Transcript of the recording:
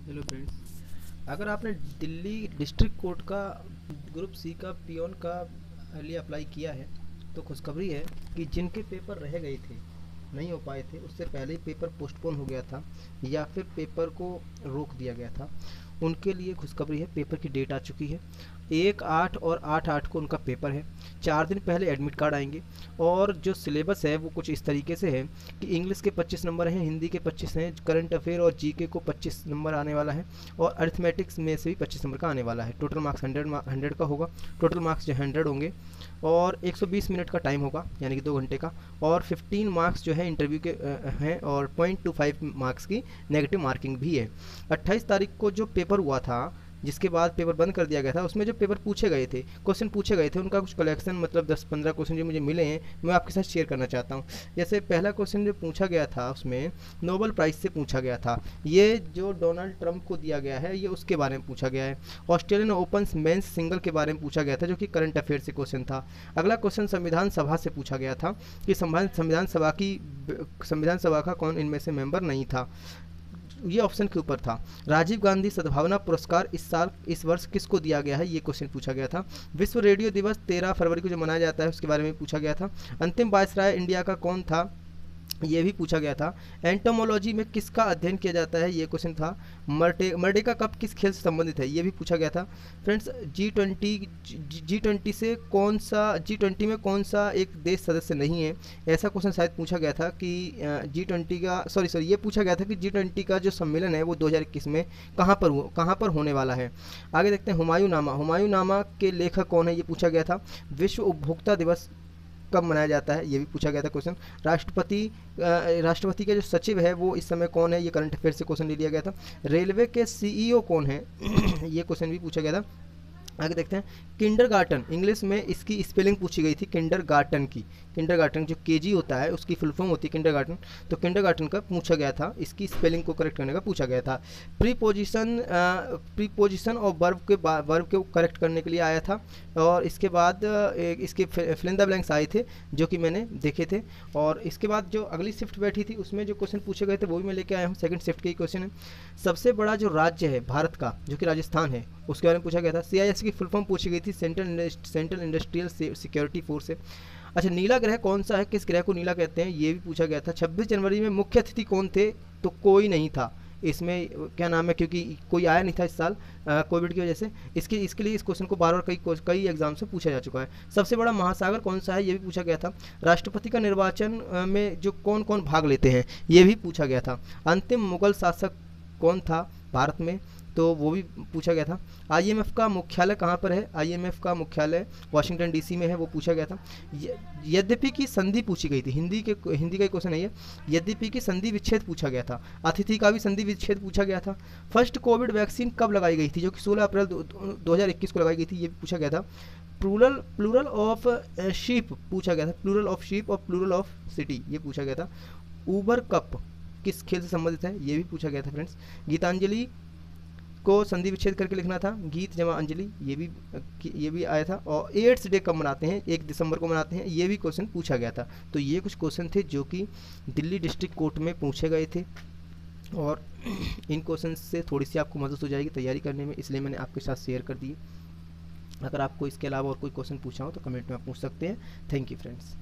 Hello friends. अगर आपने Delhi district court का ग्रुप सी का पियोन का लिए अप्लाई किया है तो खुशखबरी है कि जिनके पेपर रह गए थे, नहीं हो पाए थे, उससे पहले ही पेपर पोस्टपोन हो गया था या फिर पेपर को रोक दिया गया था, उनके लिए खुशखबरी है। पेपर की डेट आ चुकी है। 1/8 और 8/8 को उनका पेपर है। 4 दिन पहले एडमिट कार्ड आएंगे। और जो सिलेबस है वो कुछ इस तरीके से है कि इंग्लिश के 25 नंबर हैं, हिंदी के 25 हैं, करंट अफेयर और जीके को 25 नंबर आने वाला है, और अरिथमेटिक्स में से भी 25 नंबर का आने वाला है। टोटल मार्क्स 100 का होगा। टोटल मार्क्स जो 100 होंगे, और 120 मिनट का टाइम होगा, यानी कि 2 घंटे का। और 15 मार्क्स जो है इंटरव्यू के हैं, और 0.25 मार्क्स की नेगेटिव मार्किंग भी है। 28 तारीख को जो पेपर हुआ था, जिसके बाद पेपर बंद कर दिया गया था, उसमें जो पेपर पूछे गए थे, क्वेश्चन पूछे गए थे, उनका कुछ कलेक्शन, मतलब 10-15 क्वेश्चन जो मुझे मिले हैं, मैं आपके साथ शेयर करना चाहता हूँ। जैसे पहला क्वेश्चन जो पूछा गया था, उसमें नोबेल प्राइज़ से पूछा गया था। ये जो डोनाल्ड ट्रंप को दिया गया है, ये उसके बारे में पूछा गया है। ऑस्ट्रेलियन ओपन मेंस सिंगल के बारे में पूछा गया था, जो कि करंट अफेयर से क्वेश्चन था। अगला क्वेश्चन संविधान सभा से पूछा गया था कि संविधान सभा का कौन इनमें से मेंबर नहीं था। ये ऑप्शन के ऊपर था। राजीव गांधी सद्भावना पुरस्कार इस वर्ष किसको दिया गया है, ये क्वेश्चन पूछा गया था। विश्व रेडियो दिवस 13 फरवरी को जो मनाया जाता है, उसके बारे में पूछा गया था। अंतिम वायसराय इंडिया का कौन था, ये भी पूछा गया था। एंटोमोलॉजी में किसका अध्ययन किया जाता है, ये क्वेश्चन था। मर्डेका कप किस खेल से संबंधित है, ये भी पूछा गया था। फ्रेंड्स, जी20 में कौन सा एक देश सदस्य नहीं है, ऐसा क्वेश्चन शायद पूछा गया था कि जी20 का, सॉरी ये पूछा गया था कि जी20 का जो सम्मेलन है वो 2021 में कहाँ पर होने वाला है। आगे देखते हैं। हुमायूं नामा के लेखक कौन है, ये पूछा गया था। विश्व उपभोक्ता दिवस कब मनाया जाता है, ये भी पूछा गया था क्वेश्चन। राष्ट्रपति के जो सचिव है वो इस समय कौन है, ये करंट अफेयर से क्वेश्चन ले लिया गया था। रेलवे के सीईओ कौन है ये क्वेश्चन भी पूछा गया था। आगे देखते हैं। किंडरगार्टन, इंग्लिश में इसकी स्पेलिंग पूछी गई थी किंडरगार्टन की। किंडरगार्टन जो केजी होता है उसकी फुल फॉर्म होती है किंडरगार्टन, तो किंडरगार्टन का पूछा गया था, इसकी स्पेलिंग को करेक्ट करने का पूछा गया था। प्रीपोजिशन और वर्ब को करेक्ट करने के लिए आया था। और इसके बाद इसके फिल इन द ब्लैंक्स आए थे, जो कि मैंने देखे थे। और इसके बाद जो अगली शिफ्ट बैठी थी, उसमें जो क्वेश्चन पूछे गए थे वो भी मैं लेके आया हूँ। सेकंड शिफ्ट के ही क्वेश्चन है। सबसे बड़ा जो राज्य है भारत का, जो कि राजस्थान है, उसके बारे में पूछा गया था। सीआईएस की फुल फॉर्म पूछी गई थी, सेंट्रल इंडस्ट्रियल सिक्योरिटी फोर्स है। अच्छा, नीला ग्रह कौन सा है, किस ग्रह को नीला कहते हैं, ये भी पूछा गया था। 26 जनवरी में मुख्य अतिथि कौन थे, तो कोई नहीं था इसमें। क्या नाम है, क्योंकि कोई आया नहीं था इस साल कोविड की वजह से। इसके लिए इस क्वेश्चन को बार बार कई एग्जाम से पूछा जा चुका है। सबसे बड़ा महासागर कौन सा है, ये भी पूछा गया था। राष्ट्रपति का निर्वाचन में जो कौन कौन भाग लेते हैं, ये भी पूछा गया था। अंतिम मुगल शासक कौन था भारत में, तो वो भी पूछा गया था। आईएमएफ का मुख्यालय कहाँ पर है, आईएमएफ का मुख्यालय वाशिंगटन डीसी में है, वो पूछा गया था। यद्यपि की संधि पूछी गई थी, हिंदी का क्वेश्चन है ये। यद्यपि की संधि विच्छेद पूछा गया था। अतिथि का भी संधि विच्छेद पूछा गया था। फर्स्ट कोविड वैक्सीन कब लगाई गई थी, जो कि 16 अप्रैल 2021 को लगाई गई थी, ये भी पूछा गया था। प्लूरल ऑफ शीप पूछा गया था। प्लूरल ऑफ शीप और प्लूरल ऑफ सिटी, ये पूछा गया था। ऊबर कप किस खेल से संबंधित है, ये भी पूछा गया था। फ्रेंड्स, गीतांजलि को संधि विच्छेद करके लिखना था, गीत जमा अंजलि, ये भी आया था। और एड्स डे कब मनाते हैं, 1 दिसंबर को मनाते हैं, ये भी क्वेश्चन पूछा गया था। तो ये कुछ क्वेश्चन थे जो कि दिल्ली डिस्ट्रिक्ट कोर्ट में पूछे गए थे, और इन क्वेश्चन से थोड़ी सी आपको मदद हो जाएगी तैयारी करने में, इसलिए मैंने आपके साथ शेयर कर दिए। अगर आपको इसके अलावा और कोई क्वेश्चन पूछा हो तो कमेंट में आप पूछ सकते हैं। Thank you friends.